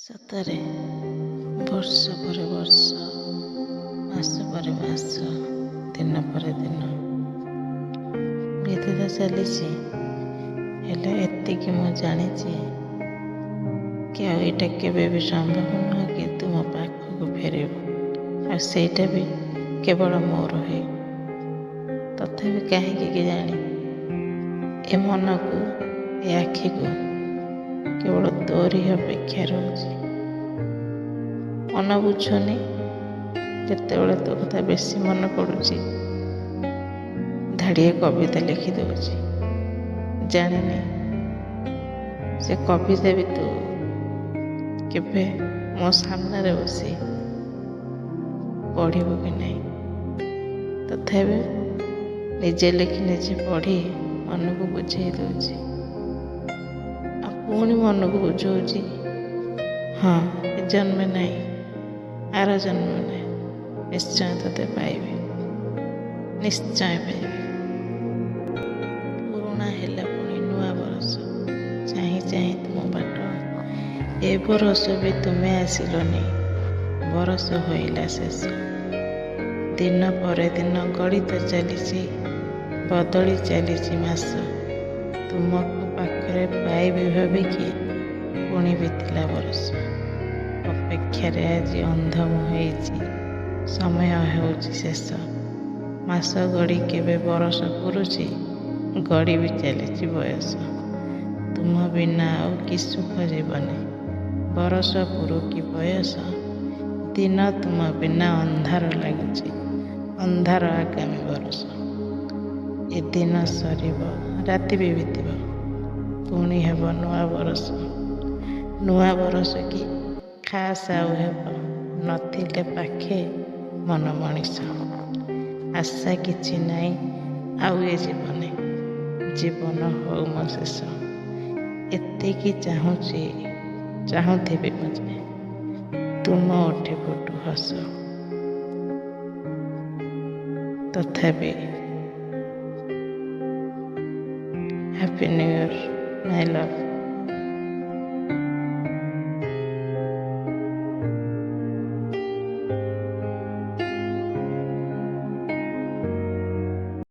ସତରେ ବର୍ଷ ପରେ ବର୍ଷ, ମାସ ପରେ ମାସ, ଦିନ ପରେ ଦିନ ବିତି ତ ଚାଲିଛି। ହେଲେ ଏତିକି ମୁଁ ଜାଣିଛି କି ଆଉ ଏଇଟା କେବେ ବି ସମ୍ଭବ ନୁହେଁ କି ତୁ ମୋ ପାଖକୁ ଫେରିବୁ, ଆଉ ସେଇଟା ବି କେବଳ ମୋର ହେଇ। ତଥାପି କାହିଁକି କେଜାଣି ଏ ମନକୁ, ଏ ଆଖିକୁ କେବଳ ତୋରି ଅପେକ୍ଷା ରହୁଛି। ମନ ବୁଝୁନି, ଯେତେବେଳେ ତୋ କଥା ବେଶୀ ମନେ ପଡ଼ୁଛି ଧାଡ଼ିଏ କବିତା ଲେଖି ଦେଉଛି। ଜାଣିନି ସେ କବିତା ବି ତୁ କେବେ ମୋ ସାମ୍ନାରେ ବସି ପଢ଼ିବୁ କି ନାହିଁ। ତଥାପି ନିଜେ ଲେଖି ନିଜେ ପଢ଼ି ମନକୁ ବୁଝେଇ ଦେଉଛି, ଆଉ ପୁଣି ମନକୁ ବୁଝଉଛି ହଁ ଏ ଜନ୍ମେ ନାହିଁ, ଆର ଜନ୍ମରେ ନିଶ୍ଚୟ ତୋତେ ପାଇବି, ନିଶ୍ଚୟ ପାଇବି। ପୁରୁଣା ହେଲା ପୁଣି ନୂଆ ବରଷ, ଚାହିଁ ଚାହିଁ ତୁମ ବାଟ, ଏ ବରଷ ବି ତୁମେ ଆସିଲନି, ବରଷ ହୋଇଲା ଶେଷ। ଦିନ ପରେ ଦିନ ଗଡ଼ି ତ ଚାଲିଛି, ବଦଳି ଚାଲିଛି ମାସ। ତୁମକୁ ପାଖରେ ପାଇବି ଭାବିକି ପୁଣି ବିତିଲା ବରଷ। ଅପେକ୍ଷାରେ ଆଜି ଅନ୍ଧ ମୁଁ ହେଇଛି, ସମୟ ହେଉଛି ଶେଷ। ମାସ ଗଡ଼ି କେବେ ବରଷ ପୁରୁଛି, ଗଡ଼ି ବି ଚାଲିଛି ବୟସ। ତୁମ ବିନା ଆଉ କି ସୁଖ ଜୀବନେ, ବରଷ ପୁରୁ କି ବୟସ। ଦିନ ତୁମ ବିନା ଅନ୍ଧାର ଲାଗୁଛି, ଅନ୍ଧାର ଆଗାମୀ ବରଷ। ଏ ଦିନ ସରିବ, ରାତି ବି ବିତିବ, ପୁଣି ହେବ ନୂଆ ବରଷ। ନୂଆ ବରଷ କି ଖାସ୍ ଆଉ ହେବ, ନଥିଲେ ପାଖେ ମନ ମଣିଷ। ଆଶା କିଛି ନାହିଁ ଆଉ ଏ ଜୀବନେ, ଜୀବନ ହଉ ମୋ ଶେଷ। ଏତିକି ଚାହୁଁଥିବି ମଝିରେ ତୁମ ଓଠି ଫୁଟୁ ହସ। ତଥାପି ହ୍ୟାପି ନ୍ୟୁ ଇୟର୍ ମାଇ ଲଭ୍।